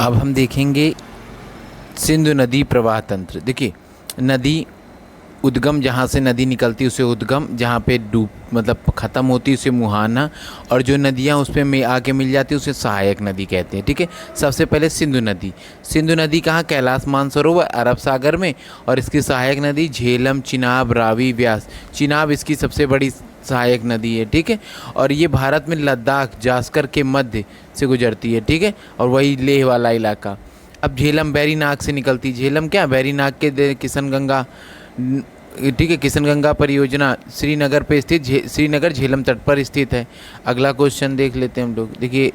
अब हम देखेंगे सिंधु नदी प्रवाह तंत्र। देखिए, नदी उद्गम, जहाँ से नदी निकलती है उसे उद्गम, जहाँ पे डूब मतलब ख़त्म होती है उसे मुहाना, और जो नदियाँ उस पर में आके मिल जाती है उसे सहायक नदी कहते हैं। ठीक है, सबसे पहले सिंधु नदी। सिंधु नदी कहाँ? कैलाश मानसरोवर अरब सागर में, और इसकी सहायक नदी झेलम, चिनाब, रावी, व्यास। चिनाब इसकी सबसे बड़ी सहायक नदी है। ठीक है, और ये भारत में लद्दाख, जास्कर के मध्य से गुजरती है। ठीक है, और वही लेह वाला इलाका। अब झेलम बैरीनाग से निकलती। झेलम क्या? बैरीनाग के किशनगंगा, ठीक है, किशनगंगा परियोजना श्रीनगर पे स्थित, श्रीनगर झेलम तट पर स्थित है। अगला क्वेश्चन देख लेते हैं हम लोग। देखिए,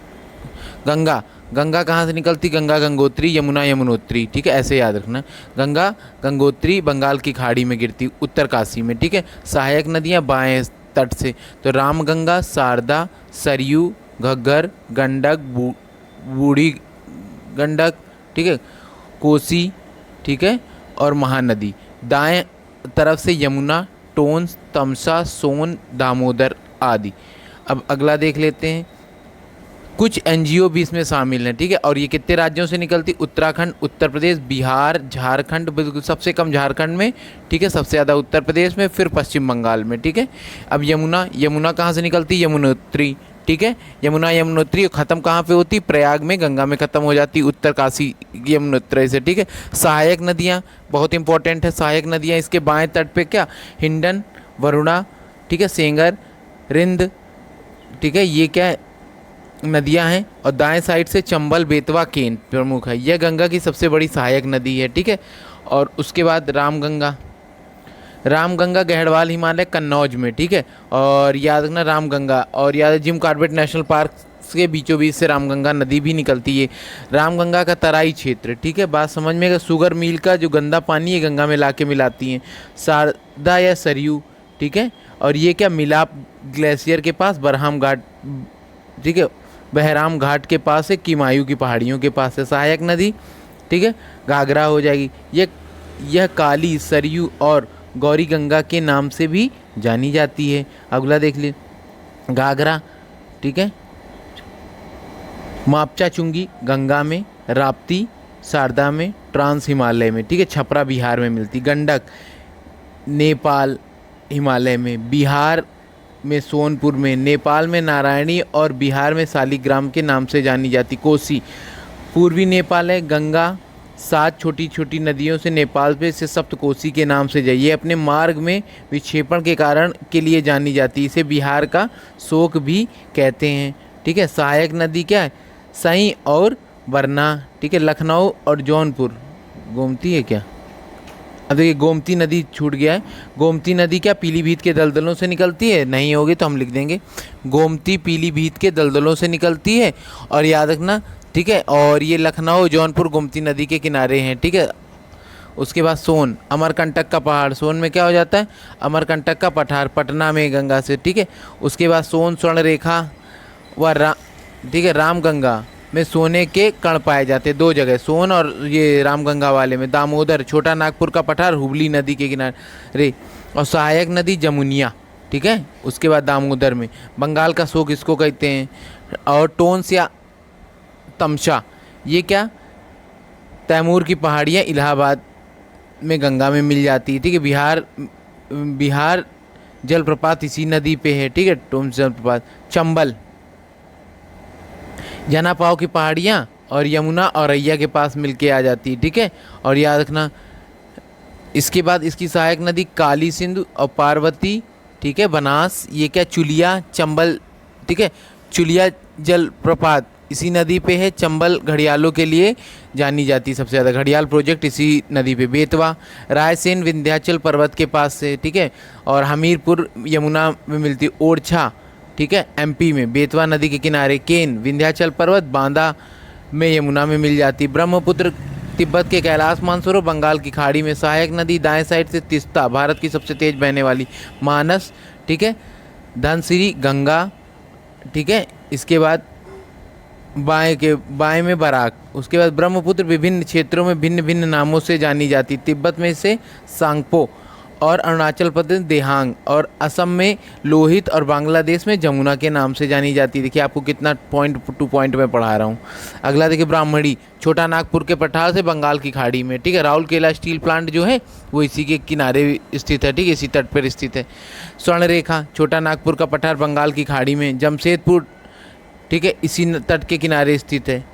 गंगा। गंगा कहाँ से निकलती? गंगा गंगोत्री, यमुना यमुनोत्री। ठीक है, ऐसे याद रखना। गंगा गंगोत्री बंगाल की खाड़ी में गिरती, उत्तरकाशी में। ठीक है, सहायक नदियाँ बाएं तट से तो रामगंगा, शारदा, सरयू, घग्गर, गंडक, बूढ़ी गंडक, ठीक है, कोसी, ठीक है, और महानदी। दाएं तरफ से यमुना, टोंस, तमसा, सोन, दामोदर आदि। अब अगला देख लेते हैं। कुछ एनजीओ भी इसमें शामिल हैं। ठीक है, और ये कितने राज्यों से निकलती? उत्तराखंड, उत्तर प्रदेश, बिहार, झारखंड, बिल्कुल सबसे कम झारखंड में। ठीक है, सबसे ज़्यादा उत्तर प्रदेश में, फिर पश्चिम बंगाल में। ठीक है, अब यमुना। यमुना कहाँ से निकलती? यमुनोत्री। ठीक है, यमुना यमुनोत्री ख़त्म कहाँ पे होती? प्रयाग में, गंगा में ख़त्म हो जाती, उत्तरकाशी यमुनोत्री से। ठीक है, सहायक नदियाँ बहुत इंपॉर्टेंट है। सहायक नदियाँ इसके बाएं तट पे क्या? हिंडन, वरुणा, ठीक है, सेंगर, रिंद, ठीक है, ये क्या है? नदियां हैं। और दाएं साइड से चंबल, बेतवा, केन प्रमुख है। यह गंगा की सबसे बड़ी सहायक नदी है। ठीक है, और उसके बाद रामगंगा। रामगंगा गहड़वाल हिमालय, कन्नौज में। ठीक है, और याद रखना रामगंगा, और याद जिम कॉर्बेट नेशनल पार्क के बीचों बीच से रामगंगा नदी भी निकलती है। रामगंगा का तराई क्षेत्र। ठीक है, बात समझ में। शुगर मिल का जो गंदा पानी है गंगा में ला के मिलाती हैं। शारदा या सरयू। ठीक है, और ये क्या? मिलाप ग्लेशियर के पास, बरहाम घाट, ठीक है, बहराम घाट के पास है, किमायू की पहाड़ियों के पास है सहायक नदी। ठीक है, घाघरा हो जाएगी। यह काली, सरयू और गौरी गंगा के नाम से भी जानी जाती है। अगला देख ले, घाघरा। ठीक है, मापचा चुंगी गंगा में, राप्ती शारदा में, ट्रांस हिमालय में। ठीक है, छपरा बिहार में मिलती। गंडक नेपाल हिमालय में, बिहार में सोनपुर में, नेपाल में नारायणी और बिहार में शालिग्राम के नाम से जानी जाती। कोसी पूर्वी नेपाल है। गंगा 7 छोटी छोटी नदियों से नेपाल पे से सप्तकोसी के नाम से जाइए। अपने मार्ग में विक्षेपण के कारण के लिए जानी जाती है। इसे बिहार का शोक भी कहते हैं। ठीक है, सहायक नदी क्या है? सई और वरना। ठीक है, लखनऊ और जौनपुर। गोमती है क्या? अब देखिए, गोमती नदी छूट गया है। गोमती नदी क्या पीलीभीत के दलदलों से निकलती है? नहीं होगी तो हम लिख देंगे गोमती पीलीभीत के दलदलों से निकलती है। और याद रखना, ठीक है, और ये लखनऊ, जौनपुर गोमती नदी के किनारे हैं। ठीक है, उसके बाद सोन, अमरकंटक का पहाड़। सोन में क्या हो जाता है? अमरकंटक का पठार, पटना में गंगा से। ठीक है, उसके बाद सोन स्वर्ण रेखा व ठीक है, रामगंगा में सोने के कण पाए जाते हैं 2 जगह, सोन और ये रामगंगा वाले में। दामोदर, छोटा नागपुर का पठार, हुबली नदी के किनारे। और सहायक नदी जमुनिया। ठीक है, उसके बाद दामोदर में। बंगाल का शोक इसको कहते हैं। और टोंस या तमसा, ये क्या? तैमूर की पहाड़ियाँ इलाहाबाद में गंगा में मिल जाती है। ठीक है, बिहार जलप्रपात इसी नदी पे है। ठीक है, टोंस जलप्रपात। चंबल, जनापाव की पहाड़ियाँ और यमुना और औरैया के पास मिलके आ जाती है। ठीक है, और याद रखना इसके बाद इसकी सहायक नदी काली, सिंधु और पार्वती। ठीक है, बनास, ये क्या? चुलिया, चंबल। ठीक है, चुलिया जलप्रपात इसी नदी पे है। चंबल घड़ियालों के लिए जानी जाती है सबसे ज़्यादा। घड़ियाल प्रोजेक्ट इसी नदी पे। बेतवा, रायसेन विंध्याचल पर्वत के पास से। ठीक है, और हमीरपुर यमुना में मिलती। ओरछा, ठीक है, एमपी में, बेतवा नदी के किनारे। केन विंध्याचल पर्वत, बांदा में यमुना में मिल जाती। ब्रह्मपुत्र तिब्बत के कैलाश मानसरोवर बंगाल की खाड़ी में। सहायक नदी दाएं साइड से तिस्ता, भारत की सबसे तेज बहने वाली। मानस, ठीक है, धनसिरी, गंगा। ठीक है, इसके बाद बाएं में बराक। उसके बाद ब्रह्मपुत्र विभिन्न क्षेत्रों में भिन्न भिन्न नामों से जानी जाती। तिब्बत में इसे सांगपो और अरुणाचल प्रदेश देहांग, और असम में लोहित, और बांग्लादेश में जमुना के नाम से जानी जाती है। देखिए आपको कितना पॉइंट टू पॉइंट में पढ़ा रहा हूँ। अगला देखिए ब्राह्मणी, छोटा नागपुर के पठार से बंगाल की खाड़ी में, ठीक है। राउरकेला स्टील प्लांट जो है वो इसी के किनारे स्थित है, ठीक है, इसी तट पर स्थित है। स्वर्ण रेखा, छोटा नागपुर का पठार बंगाल की खाड़ी में। जमशेदपुर, ठीक है, इसी तट के किनारे स्थित है,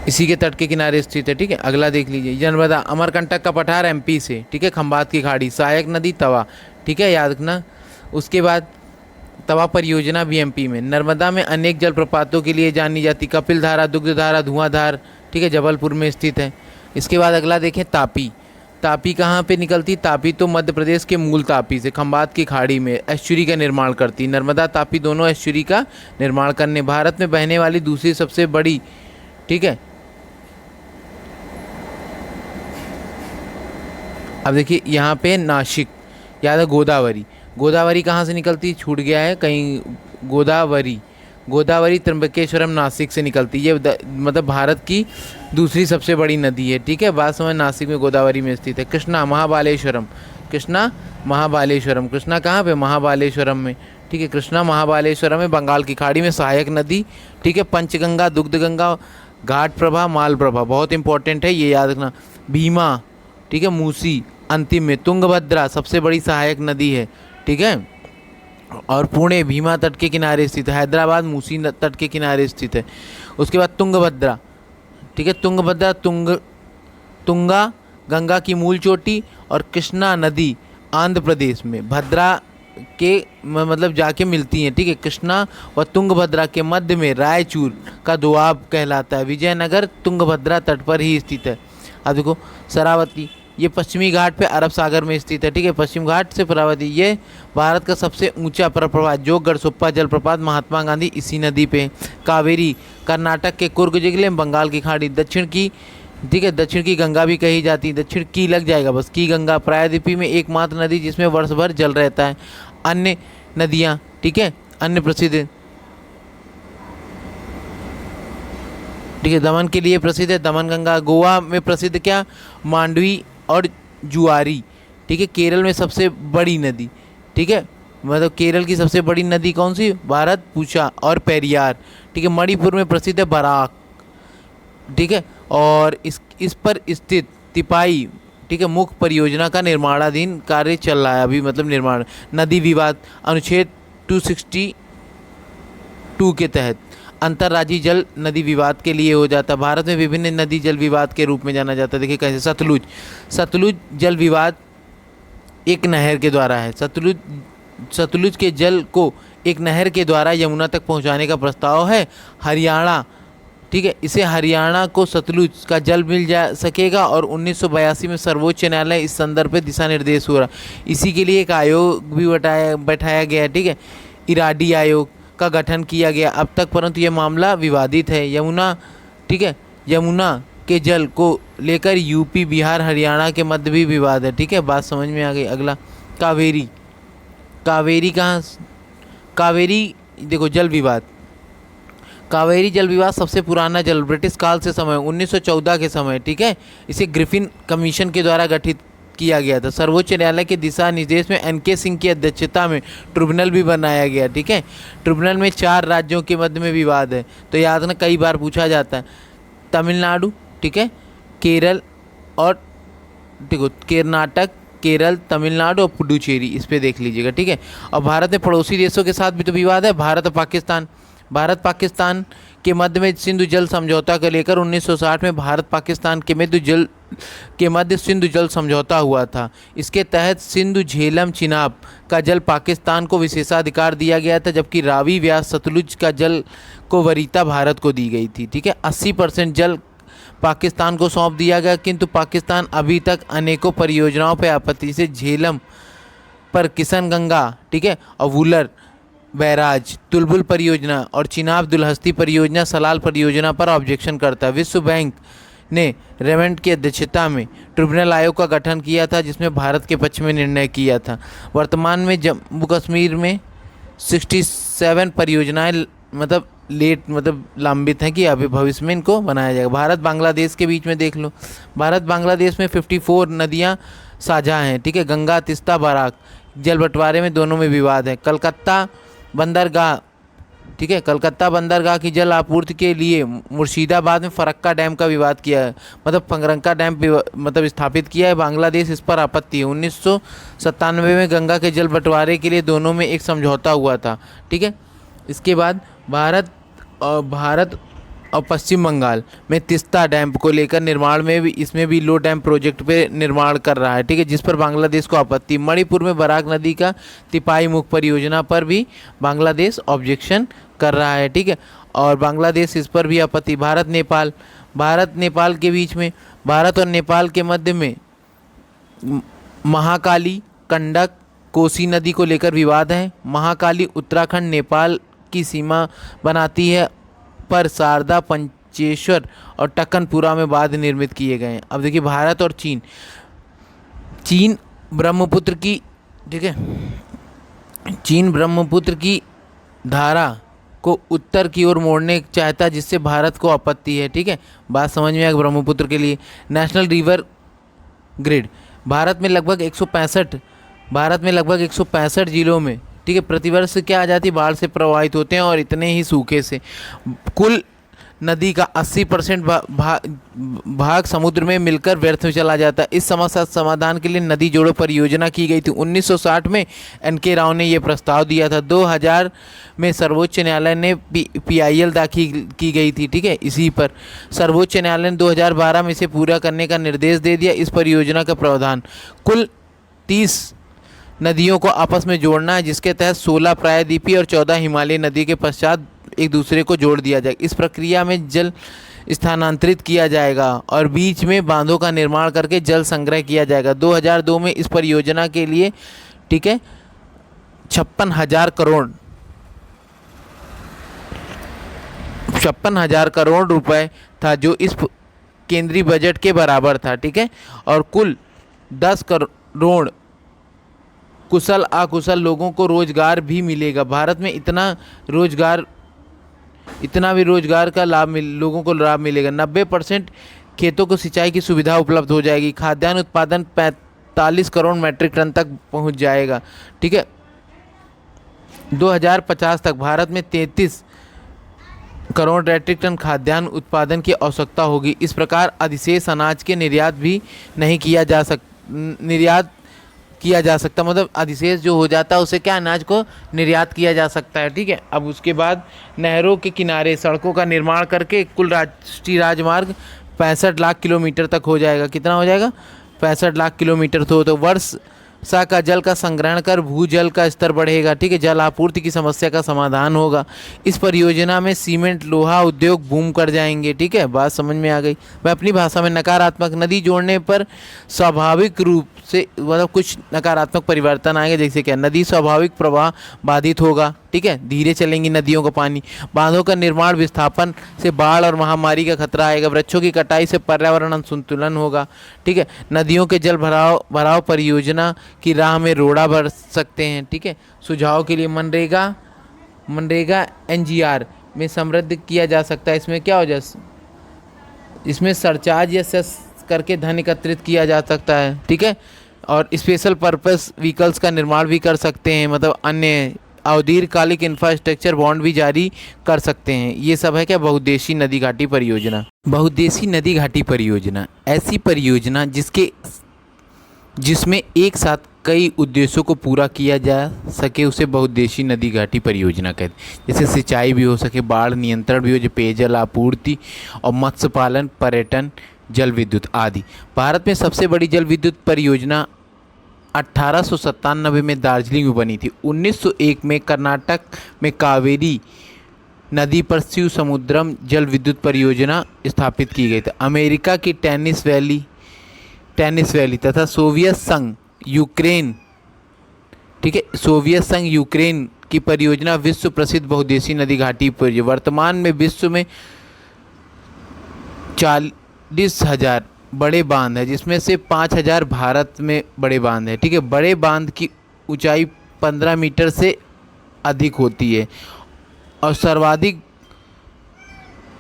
इसी के तट के किनारे स्थित है, ठीक है। अगला देख लीजिए नर्मदा, अमरकंटक का पठार एमपी से, ठीक है। खंबात की खाड़ी, सहायक नदी तवा, ठीक है, याद रखना। उसके बाद तवा परियोजना भी एमपी में। नर्मदा में अनेक जलप्रपातों के लिए जानी जाती, कपिल धारा, दुग्ध धारा, धुआंधार, ठीक है, जबलपुर में स्थित है। इसके बाद अगला देखें तापी। तापी कहाँ पे निकलती? तापी तो मध्य प्रदेश के मूल तापी से खंबात की खाड़ी में एस्चुरी का निर्माण करती। नर्मदा तापी दोनों एस्चुरी का निर्माण करने भारत में बहने वाली दूसरी सबसे बड़ी, ठीक है। अब देखिए यहाँ पे नासिक, याद है गोदावरी। गोदावरी कहाँ से निकलती? छूट गया है कहीं। गोदावरी त्र्यंबकेश्वरम नासिक से निकलती है। ये मतलब भारत की दूसरी सबसे बड़ी नदी है, ठीक है। बात समझ, नासिक में गोदावरी में स्थित है। कृष्णा महाबालेश्वरम, कृष्णा कहाँ पे? महाबालेश्वरम में, ठीक है। कृष्णा महाबालेश्वरम में बंगाल की खाड़ी में सहायक नदी, ठीक है। पंचगंगा, दुग्धगंगा, घाट प्रभा, माल प्रभा, बहुत इंपॉर्टेंट है, ये याद रखना। भीमा, ठीक है, मूसी अंतिम में। तुंगभद्रा सबसे बड़ी सहायक नदी है, ठीक है। और पुणे भीमा तट के किनारे स्थित है। हैदराबाद मूसी तट के किनारे स्थित है। उसके बाद तुंगभद्रा, ठीक है। तुंगभद्रा तुंगा गंगा की मूल चोटी, और कृष्णा नदी आंध्र प्रदेश में भद्रा के मतलब जाके मिलती हैं, ठीक है। कृष्णा व तुंगभद्रा के मध्य में रायचूर का दोआब कहलाता है। विजयनगर तुंगभद्रा तट पर ही स्थित है। अब देखो शरावती, ये पश्चिमी घाट पे अरब सागर में स्थित है, ठीक है। पश्चिम घाट से शरावती, ये भारत का सबसे ऊंचा प्रपात, जो गढ़सुप्पा जलप्रपात महात्मा गांधी इसी नदी पे। कावेरी कर्नाटक के कुर्ग जिले में, बंगाल की खाड़ी। दक्षिण की, ठीक है, दक्षिण की गंगा भी कही जाती है। दक्षिण की लग जाएगा बस, की गंगा प्रायद्वीपीय में एकमात्र नदी जिसमें वर्ष भर जल रहता है। अन्य नदियाँ, ठीक है, अन्य प्रसिद्ध, ठीक है, दमन के लिए प्रसिद्ध है दमन गंगा। गोवा में प्रसिद्ध क्या? मांडवी और जुआरी, ठीक है। केरल में सबसे बड़ी नदी, ठीक है, मतलब केरल की सबसे बड़ी नदी कौन सी? भारतपुषा और पेरियार, ठीक है। मणिपुर में प्रसिद्ध है बराक, ठीक है। और इस पर स्थित तिपाई, ठीक है, मुख्य परियोजना का निर्माणाधीन कार्य चल रहा है अभी, मतलब निर्माण। नदी विवाद अनुच्छेद 262 के तहत अंतर्राज्यीय जल नदी विवाद के लिए हो जाता है। भारत में विभिन्न नदी जल विवाद के रूप में जाना जाता है। देखिए कैसे, सतलुज जल विवाद एक नहर के द्वारा है। सतलुज के जल को एक नहर के द्वारा यमुना तक पहुंचाने का प्रस्ताव है। हरियाणा, ठीक है, इसे हरियाणा को सतलुज का जल मिल जा सकेगा। और 1982 में सर्वोच्च न्यायालय इस संदर्भ में दिशा निर्देश हो रहा। इसी के लिए एक आयोग भी बैठाया गया, ठीक है, इराडी आयोग का गठन किया गया अब तक, परंतु यह मामला विवादित है। यमुना, ठीक है, यमुना के जल को लेकर यूपी, बिहार, हरियाणा के मध्य भी विवाद है, ठीक है। बात समझ में आ गई। अगला कावेरी कहाँ? कावेरी देखो जल विवाद, कावेरी जल विवाद सबसे पुराना जल ब्रिटिश काल से समय 1914 के समय, ठीक है। इसे ग्रिफिन कमीशन के द्वारा गठित किया गया था। सर्वोच्च न्यायालय के दिशा निर्देश में एनके सिंह की अध्यक्षता में ट्रिब्यूनल भी बनाया गया, ठीक है। ट्रिब्यूनल में 4 राज्यों के मध्य में विवाद है, तो याद रखना, कई बार पूछा जाता है। तमिलनाडु, ठीक है, केरल और देखो कर्नाटक, केरल, तमिलनाडु और पुडुचेरी, इस पे देख लीजिएगा, ठीक है। और भारत में पड़ोसी देशों के साथ भी तो विवाद है। भारत पाकिस्तान के मध्य में सिंधु जल समझौता को लेकर 1960 में भारत पाकिस्तान के मध्य सिंधु जल समझौता हुआ था। इसके तहत सिंधु झेलम चिनाब का जल पाकिस्तान को विशेषाधिकार दिया गया था, जबकि रावी व्यास सतलुज का जल को वरीयता भारत को दी गई थी, ठीक है। 80% जल पाकिस्तान को सौंप दिया गया, किंतु पाकिस्तान अभी तक अनेकों परियोजनाओं पर आपत्ति से झेलम पर किशन गंगा, ठीक है, और वुलर बैराज, तुलबुल परियोजना और चिनाब दुलहस्ती परियोजना, सलाल परियोजना पर ऑब्जेक्शन करता है। विश्व बैंक ने रेमंड की अध्यक्षता में ट्रिब्यूनल आयोग का गठन किया था, जिसमें भारत के पक्ष में निर्णय किया था। वर्तमान में जम्मू कश्मीर में 67 परियोजनाएं मतलब लेट मतलब लंबित हैं कि अभी भविष्य में इनको बनाया जाएगा। भारत बांग्लादेश के बीच में देख लो, भारत बांग्लादेश में 54 नदियाँ साझा हैं, ठीक है। गंगा, तिस्ता, बराक, जल बंटवारे में दोनों में विवाद है। कलकत्ता बंदरगाह, ठीक है, कलकत्ता बंदरगाह की जल आपूर्ति के लिए मुर्शिदाबाद में फरक्का डैम का विवाद किया है, मतलब फरक्का डैम मतलब स्थापित किया है। बांग्लादेश इस पर आपत्ति है। 1997 में गंगा के जल बंटवारे के लिए दोनों में एक समझौता हुआ था, ठीक है। इसके बाद भारत और पश्चिम बंगाल में तिस्ता डैम को लेकर निर्माण में भी, इसमें भी लो डैम प्रोजेक्ट पे निर्माण कर रहा है, ठीक है, जिस पर बांग्लादेश को आपत्ति। मणिपुर में बराक नदी का तिपाई मुख परियोजना पर भी बांग्लादेश ऑब्जेक्शन कर रहा है, ठीक है, और बांग्लादेश इस पर भी आपत्ति। भारत नेपाल के बीच में, भारत और नेपाल के मध्य में महाकाली, गंडक, कोसी नदी को लेकर विवाद है। महाकाली उत्तराखंड नेपाल की सीमा बनाती है, पर शारदा, पंचेश्वर और टक्कनपुरा में बांध निर्मित किए गए हैं। अब देखिए भारत और चीन ब्रह्मपुत्र की, ठीक है, चीन ब्रह्मपुत्र की धारा को उत्तर की ओर मोड़ने चाहता है, जिससे भारत को आपत्ति है, ठीक है। बात समझ में आएगी। ब्रह्मपुत्र के लिए नेशनल रिवर ग्रिड, भारत में लगभग 165 जिलों में, ठीक है, प्रतिवर्ष क्या आ जाती, बाढ़ से प्रभावित होते हैं, और इतने ही सूखे से कुल नदी का 80% भाग समुद्र में मिलकर व्यर्थ में चला जाता है। इस समस्या समाधान के लिए नदी जोड़ो परियोजना की गई थी। 1960 में NK राव ने यह प्रस्ताव दिया था। 2000 में सर्वोच्च न्यायालय ने PIL दाखिल की गई थी, ठीक है। इसी पर सर्वोच्च न्यायालय ने 2012 में इसे पूरा करने का निर्देश दे दिया। इस परियोजना का प्रावधान कुल 30 नदियों को आपस में जोड़ना है, जिसके तहत 16 प्रायद्वीपीय और 14 हिमालयी नदी के पश्चात एक दूसरे को जोड़ दिया जाएगा। इस प्रक्रिया में जल स्थानांतरित किया जाएगा और बीच में बांधों का निर्माण करके जल संग्रह किया जाएगा। 2002 में इस परियोजना के लिए, ठीक है, 56,000 करोड़ रुपए था, जो इस केंद्रीय बजट के बराबर था, ठीक है, और कुल 10 करोड़ कुशल अकुशल लोगों को रोजगार भी मिलेगा। भारत में इतना भी रोजगार का लोगों को लाभ मिलेगा। 90% खेतों को सिंचाई की सुविधा उपलब्ध हो जाएगी। खाद्यान्न उत्पादन 45 करोड़ मैट्रिक टन तक पहुंच जाएगा, ठीक है। 2050 तक भारत में 33 करोड़ मैट्रिक टन खाद्यान्न उत्पादन की आवश्यकता होगी। इस प्रकार अधिशेष अनाज के निर्यात किया जा सकता, मतलब अधिशेष जो हो जाता है उसे क्या, अनाज को निर्यात किया जा सकता है, ठीक है। अब उसके बाद नहरों के किनारे सड़कों का निर्माण करके कुल राष्ट्रीय राजमार्ग 65 लाख किलोमीटर तक हो जाएगा। कितना हो जाएगा? 65 लाख किलोमीटर। तो वर्षा का जल का संग्रहण कर भूजल का स्तर बढ़ेगा, ठीक है। जल आपूर्ति की समस्या का समाधान होगा। इस परियोजना में सीमेंट लोहा उद्योग बूम कर जाएंगे, ठीक है। बात समझ में आ गई। मैं अपनी भाषा में नकारात्मक, नदी जोड़ने पर स्वाभाविक रूप से मतलब कुछ नकारात्मक परिवर्तन आएंगे, जैसे क्या, नदी स्वाभाविक प्रवाह बाधित होगा, ठीक है, धीरे चलेंगी नदियों का पानी। बांधों का निर्माण विस्थापन से बाढ़ और महामारी का खतरा आएगा। वृक्षों की कटाई से पर्यावरण असंतुलन होगा, ठीक है। नदियों के जल भराव परियोजना की राह में रोड़ा बढ़ सकते हैं, ठीक है। सुझाव के लिए मनरेगा NGR में समृद्ध किया जा सकता है। इसमें क्या हो जाए, इसमें सरचार्ज या सेस करके धन एकत्रित किया जा सकता है, ठीक है। और स्पेशल पर्पस व्हीकल्स का निर्माण भी कर सकते हैं, मतलब अन्य दीर्घकालिक इंफ्रास्ट्रक्चर बॉन्ड भी जारी कर सकते हैं। ये सब है क्या, बहुउद्देशीय नदी घाटी परियोजना। बहुउद्देशीय नदी घाटी परियोजना ऐसी परियोजना जिसमें एक साथ कई उद्देश्यों को पूरा किया जा सके, उसे बहुउद्देशीय नदी घाटी परियोजना कहते हैं। जैसे सिंचाई भी हो सके, बाढ़ नियंत्रण भी हो, जो पेयजल आपूर्ति और मत्स्य पालन, पर्यटन, जल विद्युत आदि। भारत में सबसे बड़ी जल विद्युत परियोजना 1897 में दार्जिलिंग में बनी थी। 1901 में कर्नाटक में कावेरी नदी पर शिव समुद्रम जल विद्युत परियोजना स्थापित की गई थी। अमेरिका की टेनिस वैली तथा सोवियत संघ यूक्रेन, ठीक है, सोवियत संघ यूक्रेन की परियोजना विश्व प्रसिद्ध बहुउद्देशीय नदी घाटी परियोजना। वर्तमान में विश्व में 40,000 बड़े बांध है, जिसमें से 5,000 भारत में बड़े बांध है, ठीक है। बड़े बांध की ऊंचाई 15 मीटर से अधिक होती है और सर्वाधिक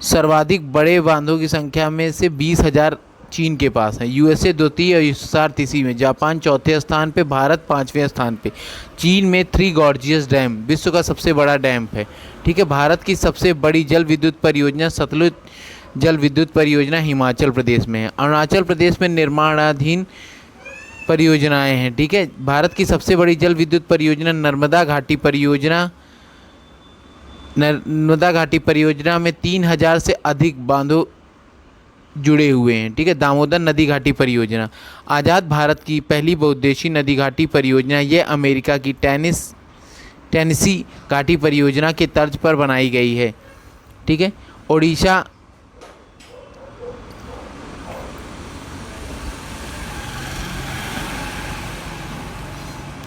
सर्वाधिक बड़े बांधों की संख्या में से 20,000 चीन के पास है। यूएसए द्वितीय और यूएसआर तीसरी में, जापान चौथे स्थान पे, भारत पाँचवें स्थान पे। चीन में थ्री गॉर्जियस डैम विश्व का सबसे बड़ा डैम है। ठीक है, भारत की सबसे बड़ी जल विद्युत परियोजना सतलुज जल विद्युत परियोजना हिमाचल प्रदेश में है। अरुणाचल प्रदेश में निर्माणाधीन परियोजनाएं हैं। ठीक है, भारत की सबसे बड़ी जल विद्युत परियोजना नर्मदा घाटी परियोजना, नर्मदा घाटी परियोजना में 3,000 से अधिक बांधों जुड़े हुए हैं। ठीक है, दामोदर नदी घाटी परियोजना आज़ाद भारत की पहली बहुउद्देशीय नदी घाटी परियोजना, यह अमेरिका की टेनेसी घाटी परियोजना के तर्ज पर बनाई गई है। ठीक है, ओडिशा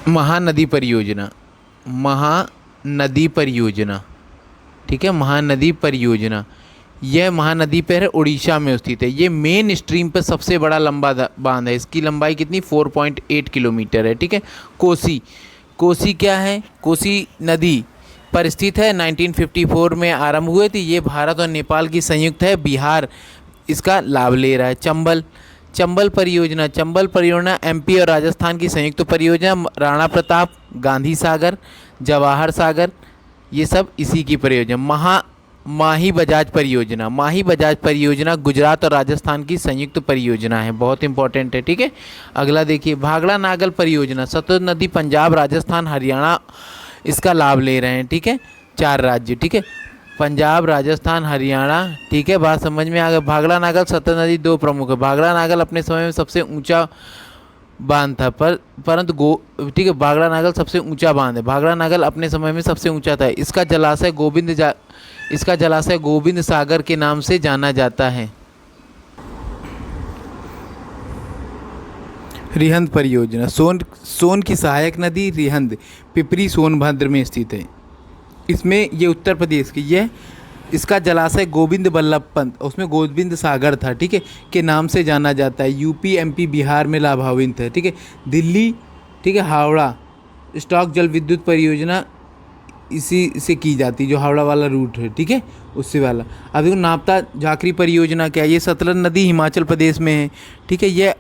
महानदी परियोजना, महानदी परियोजना, ठीक है, महानदी परियोजना, यह महानदी पर है, उड़ीसा में स्थित है। ये मेन स्ट्रीम पर सबसे बड़ा लंबा बांध है। इसकी लंबाई कितनी 4.8 किलोमीटर है। ठीक है, कोसी क्या है? कोसी नदी पर स्थित है, 1954 में आरंभ हुए थे। ये भारत और नेपाल की संयुक्त है, बिहार इसका लाभ ले रहा है। चंबल परियोजना एमपी और राजस्थान की संयुक्त परियोजना, राणा प्रताप, गांधी सागर, जवाहर सागर, ये सब इसी की परियोजना। माही बजाज परियोजना गुजरात और राजस्थान की संयुक्त परियोजना है, बहुत इंपॉर्टेंट है। ठीक है, अगला देखिए, भाखड़ा नागल परियोजना, सतलुज नदी पंजाब, राजस्थान, हरियाणा इसका लाभ ले रहे हैं। ठीक है, 4 राज्य। ठीक है, पंजाब, राजस्थान, हरियाणा। ठीक है, बात समझ में आ गई। भाखड़ा नागल सतलुज नदी 2 प्रमुख है। भाखड़ा नागल अपने समय में सबसे ऊंचा बांध था, परंतु ठीक है, भाखड़ा नागल सबसे ऊंचा बांध है। भाखड़ा नागल अपने समय में सबसे ऊंचा था। इसका जलाशय गोविंद सागर के नाम से जाना जाता है। रिहंद परियोजना, सोन की सहायक नदी रिहंद पिपरी सोनभद्र में स्थित है। इसमें ये उत्तर प्रदेश की इसका जलाशय गोविंद बल्लभ पंत, उसमें गोविंद सागर था, ठीक है, के नाम से जाना जाता है। यूपी एमपी बिहार में लाभान्वित है। ठीक है, दिल्ली, ठीक है, हावड़ा स्टॉक जल विद्युत परियोजना इसी से की जाती है, जो हावड़ा वाला रूट है। ठीक है, उससे वाला। अब देखो, नापता झाकरी परियोजना क्या है? ये सतलज नदी हिमाचल प्रदेश में है। ठीक है, यह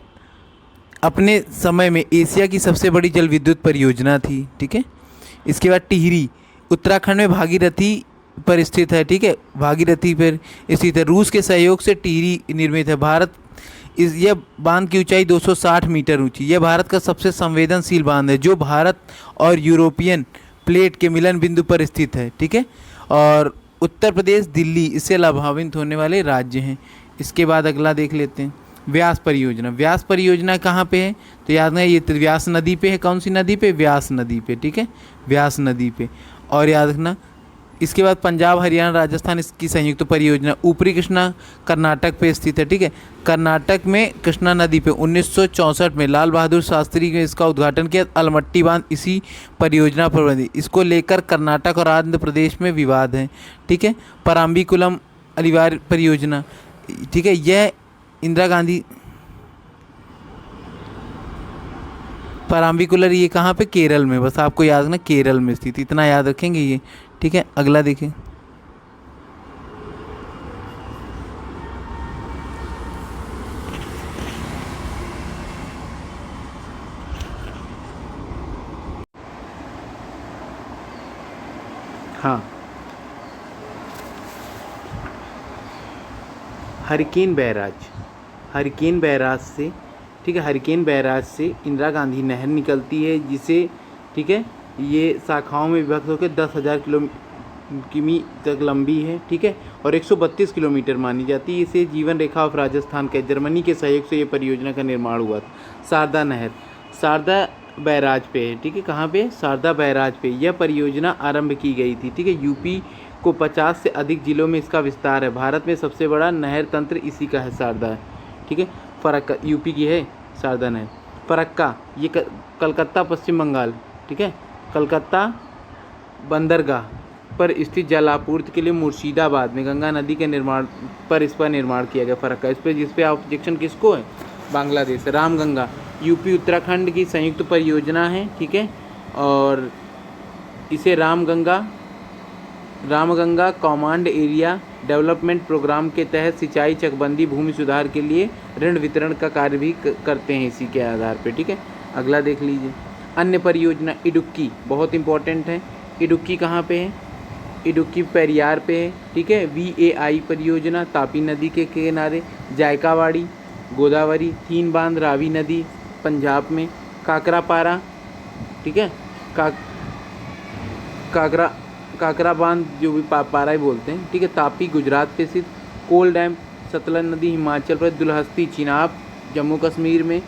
अपने समय में एशिया की सबसे बड़ी जल विद्युत परियोजना थी। ठीक है, इसके बाद टिहरी उत्तराखंड में भागीरथी पर स्थित है। ठीक है, भागीरथी पर स्थित है। रूस के सहयोग से टिहरी निर्मित है। यह बांध की ऊंचाई 260 मीटर ऊंची। यह भारत का सबसे संवेदनशील बांध है, जो भारत और यूरोपियन प्लेट के मिलन बिंदु पर स्थित है। ठीक है, और उत्तर प्रदेश, दिल्ली इससे लाभान्वित होने वाले राज्य हैं। इसके बाद अगला देख लेते हैं, व्यास परियोजना कहाँ पे है? तो याद रखना, ये व्यास नदी पे है। कौन सी नदी पे? व्यास नदी पे। ठीक है, व्यास नदी पे। और याद रखना, इसके बाद पंजाब, हरियाणा, राजस्थान इसकी संयुक्त परियोजना। ऊपरी कृष्णा कर्नाटक पे स्थित है। ठीक है, कर्नाटक में कृष्णा नदी पे 1964 में लाल बहादुर शास्त्री ने इसका उद्घाटन किया। अलमट्टी बांध इसी परियोजना पर बनी। इसको लेकर कर्नाटक और आंध्र प्रदेश में विवाद है। ठीक है, पराम्बीकुलम अलिवार परियोजना, ठीक है, यह इंदिरा गांधी पराम्बिकुलर, ये कहाँ पे? केरल में। बस आपको याद रखना, केरल में स्थित, इतना याद रखेंगे ये। ठीक है, अगला देखें, हाँ, हरिकेन बैराज से, ठीक है, हरिकेन बैराज से इंदिरा गांधी नहर निकलती है, जिसे, ठीक है, ये शाखाओं में विभक्त होकर 10,000 किमी तक लंबी है। ठीक है, और 132 किलोमीटर मानी जाती है। इसे जीवन रेखा ऑफ राजस्थान के जर्मनी के सहयोग से ये परियोजना का निर्माण हुआ था। शारदा बैराज पे है। ठीक है, कहाँ पे? शारदा बैराज पे यह परियोजना आरंभ की गई थी। ठीक है, यूपी को 50 से अधिक जिलों में इसका विस्तार है। भारत में सबसे बड़ा नहर तंत्र इसी का है, शारदा है। ठीक है, फरक्का यूपी की है शारदा नहर। फरक्का ये कलकत्ता, पश्चिम बंगाल। ठीक है, कलकत्ता बंदरगाह पर स्थित जल आपूर्ति के लिए मुर्शिदाबाद में गंगा नदी के निर्माण पर इस पर निर्माण किया गया। फरक्का, जिस पे ऑब्जेक्शन किसको है? बांग्लादेश। रामगंगा यूपी उत्तराखंड की संयुक्त परियोजना है। ठीक है, और इसे Ramganga Ramganga command area development programme के तहत सिंचाई, चकबंदी, भूमि सुधार के लिए ऋण वितरण का कार्य भी करते हैं इसी के आधार पे। ठीक है, अगला देख लीजिए। अन्य परियोजना इडुक्की बहुत इंपॉर्टेंट है। इडुक्की कहाँ पे है? इडुक्की पेरियार पे है। ठीक है, VAI परियोजना तापी नदी के किनारे। जायकावाड़ी गोदावरी। तीन बांध रावी नदी पंजाब में। काकरापारा, ठीक है, काकरा बांध जो भी पारा ही बोलते हैं। ठीक है, तापी गुजरात पे स्थित। कोल डैम सतलज नदी हिमाचल प्रदेश। दुलहस्ती चिनाब जम्मू कश्मीर में।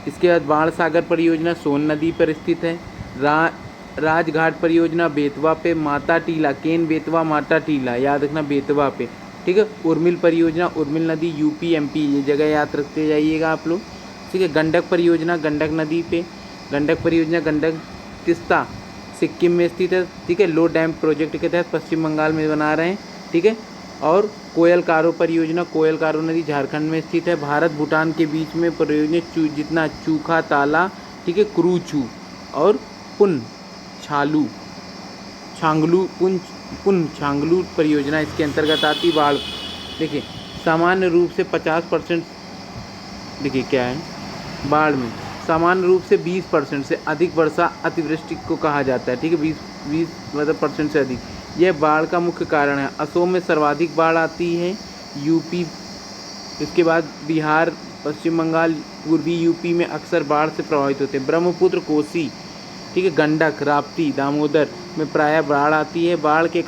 इसके बाद बाण सागर परियोजना सोन नदी पर स्थित है। राजघाट परियोजना बेतवा पे। माता टीला केन बेतवा माता टीला याद रखना बेतवा पे। ठीक है, उर्मिल परियोजना उर्मिल नदी UP MP ये जगह याद रखते जाइएगा आप लोग। ठीक है, गंडक परियोजना गंडक नदी पे। गंडक परियोजना गंडक तिस्ता सिक्किम में स्थित है। ठीक है, लो डैम प्रोजेक्ट के तहत पश्चिम बंगाल में बना रहे हैं। ठीक है, और कोयल कारो परियोजना कोयल कारो नदी झारखंड में स्थित है। भारत भूटान के बीच में परियोजना जितना चूखा ताला, ठीक है, क्रूचू और पुन छांगलू परियोजना इसके अंतर्गत आती। बाढ़ देखिए सामान्य रूप से 50%, देखिए क्या है, बाढ़ में सामान्य रूप से 20% से अधिक वर्षा अतिवृष्टि को कहा जाता है। ठीक है, 20 मतलब परसेंट से अधिक, यह बाढ़ का मुख्य कारण है। असम में सर्वाधिक बाढ़ आती है। UP, इसके बाद बिहार, पश्चिम बंगाल, पूर्वी UP में अक्सर बाढ़ से प्रभावित होते हैं। ब्रह्मपुत्र, कोसी, ठीक है, गंडक, राप्ती, दामोदर में प्रायः बाढ़ आती है। बाढ़ के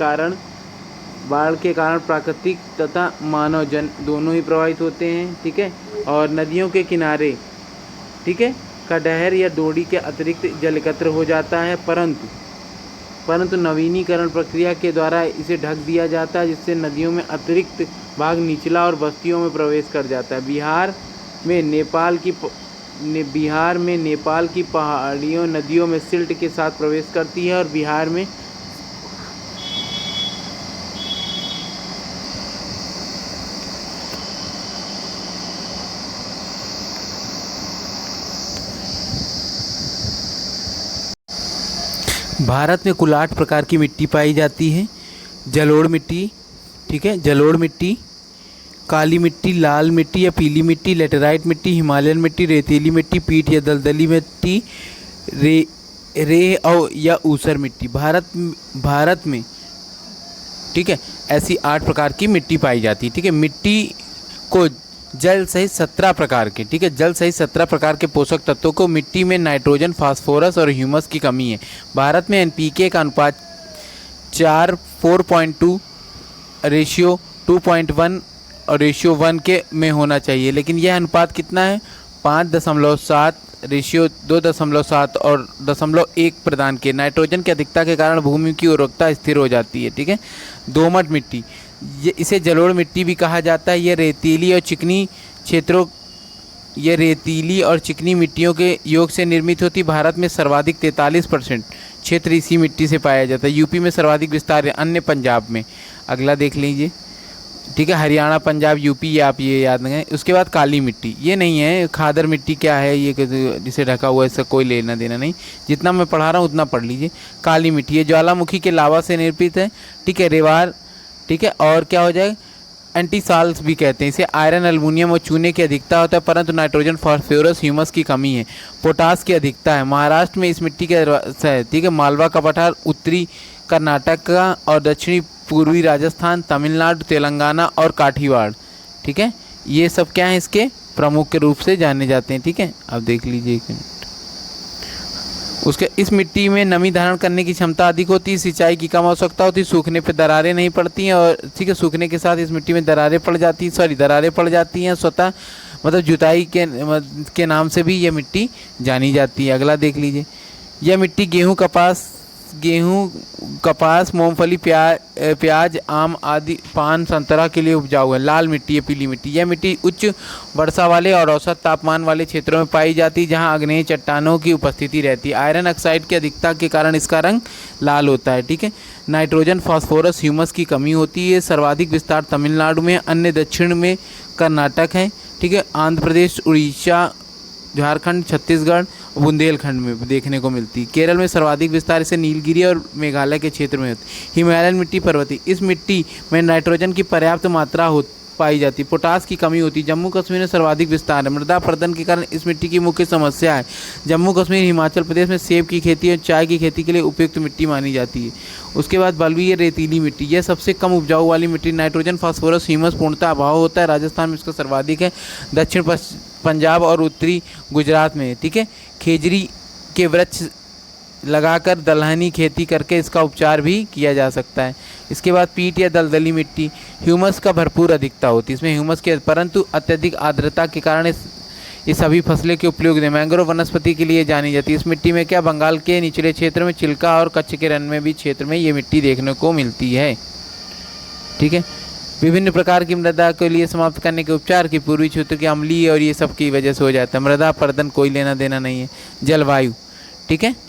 कारण प्राकृतिक तथा मानवजन दोनों ही प्रभावित होते हैं। ठीक है, और नदियों के किनारे, ठीक है, कटहर या डोडी के अतिरिक्त जल एकत्र हो जाता है, परंतु नवीनीकरण प्रक्रिया के द्वारा इसे ढक दिया जाता है, जिससे नदियों में अतिरिक्त भाग निचला और बस्तियों में प्रवेश कर जाता है। बिहार में नेपाल की पहाड़ियों नदियों में सिल्ट के साथ प्रवेश करती है और बिहार में भारत में कुल 8 प्रकार की मिट्टी पाई जाती है। जलोढ़ मिट्टी, ठीक है, जलोढ़ मिट्टी, काली मिट्टी, लाल मिट्टी या पीली मिट्टी, लेटेराइट मिट्टी, हिमालयन मिट्टी, रेतीली मिट्टी, पीट या दलदली मिट्टी, रेह और या ऊसर मिट्टी। भारत में, ठीक है, ऐसी 8 प्रकार की मिट्टी पाई जाती है। ठीक है, मिट्टी को जल सहित 17 प्रकार के, ठीक है, जल सहित 17 प्रकार के पोषक तत्वों को मिट्टी में नाइट्रोजन, फास्फोरस और ह्यूमस की कमी है। भारत में NPK का अनुपात 4.2 रेशियो 2.1 और रेशियो 1 के में होना चाहिए, लेकिन यह अनुपात कितना है? 5.7 रेशियो 2.7 और 0.1 प्रदान के। नाइट्रोजन की अधिकता के कारण भूमि की उर्वरकता स्थिर हो जाती है। ठीक है, दोमट मिट्टी, इसे जलोढ़ मिट्टी भी कहा जाता है। यह रेतीली और चिकनी मिट्टियों के योग से निर्मित होती। भारत में सर्वाधिक 43% क्षेत्र इसी मिट्टी से पाया जाता है। UP में सर्वाधिक विस्तार है, अन्य पंजाब में। अगला देख लीजिए, ठीक है, हरियाणा, पंजाब, UP, ये आप ये याद रखें। उसके बाद काली मिट्टी, ये नहीं है खादर मिट्टी, क्या है ये, जिसे ढका हुआ है, इसका कोई लेना देना नहीं, जितना मैं पढ़ा रहा हूँ उतना पढ़ लीजिए। काली मिट्टी ये ज्वालामुखी के लावा से निर्मित है। ठीक है, रेवार, ठीक है, और क्या हो जाएगा, एंटीसाल्स भी कहते हैं इसे। आयरन, एल्युमिनियम और चूने की अधिकता होता है, परंतु नाइट्रोजन, फास्फोरस, ह्यूमस की कमी है। पोटास की अधिकता है। महाराष्ट्र में इस मिट्टी के, ठीक है, मालवा का पठार, उत्तरी कर्नाटक का और दक्षिणी पूर्वी राजस्थान, तमिलनाडु, तेलंगाना और काठीवाड़। ठीक है, ये सब क्या है, इसके प्रमुख के रूप से जाने जाते हैं। ठीक है, अब देख लीजिए एक मिनट। उसके इस मिट्टी में नमी धारण करने की क्षमता अधिक होती है, सिंचाई की कम आवश्यकता होती है, सूखने पे दरारें नहीं पड़ती हैं, और ठीक है, सूखने के साथ इस मिट्टी में दरारें पड़ जाती हैं स्वतः, मतलब जुताई के नाम से भी ये मिट्टी जानी जाती है। अगला देख लीजिए, यह मिट्टी गेहूँ, कपास, मूंगफली, प्याज, आम आदि, पान, संतरा के लिए उपजाऊ है। लाल मिट्टी है, पीली मिट्टी, यह मिट्टी उच्च वर्षा वाले और औसत तापमान वाले क्षेत्रों में पाई जाती है, जहां आग्नेय चट्टानों की उपस्थिति रहती है। आयरन ऑक्साइड की अधिकता के कारण इसका रंग लाल होता है। ठीक है, नाइट्रोजन, फास्फोरस, ह्यूमस की कमी होती है। सर्वाधिक विस्तार तमिलनाडु में, अन्य दक्षिण में कर्नाटक है। ठीक है, आंध्र प्रदेश, उड़ीसा, झारखंड, छत्तीसगढ़ बुंदेलखंड में देखने को मिलती है। केरल में सर्वाधिक विस्तार से नीलगिरी और मेघालय के क्षेत्र में होती है। हिमालयन मिट्टी पर्वतीय, इस मिट्टी में नाइट्रोजन की पर्याप्त मात्रा पाई जाती है। पोटास की कमी होती है। जम्मू कश्मीर में सर्वाधिक विस्तार है। मृदा अपरदन के कारण इस मिट्टी की मुख्य समस्या है। जम्मू कश्मीर हिमाचल प्रदेश में सेब की खेती और चाय की खेती के लिए उपयुक्त मिट्टी मानी जाती है। उसके बाद बलुई रेतीली मिट्टी, यह सबसे कम उपजाऊ वाली मिट्टी। नाइट्रोजन, फास्फोरस, ह्यूमस पूर्णतः अभाव होता है। राजस्थान में इसका सर्वाधिक है। दक्षिण पंजाब और उत्तरी गुजरात में, ठीक है। खेजड़ी के वृक्ष लगाकर दलहनी खेती करके इसका उपचार भी किया जा सकता है। इसके बाद पीट या दलदली मिट्टी, ह्यूमस का भरपूर अधिकता होती है इसमें, ह्यूमस के, परंतु अत्यधिक आर्द्रता के कारण ये सभी फसलें के उपयोग में मैंग्रोव वनस्पति के लिए जानी जाती है। इस मिट्टी में क्या बंगाल के निचले क्षेत्र में, चिल्का और कच्छ के रण में भी क्षेत्र में ये मिट्टी देखने को मिलती है, ठीक है। विभिन्न प्रकार की मृदा के लिए समाप्त करने के उपचार की पूर्वी क्षेत्र के अम्लीय और ये सब की वजह से हो जाता है। मृदा अपरदन कोई लेना देना नहीं है। जलवायु, ठीक है।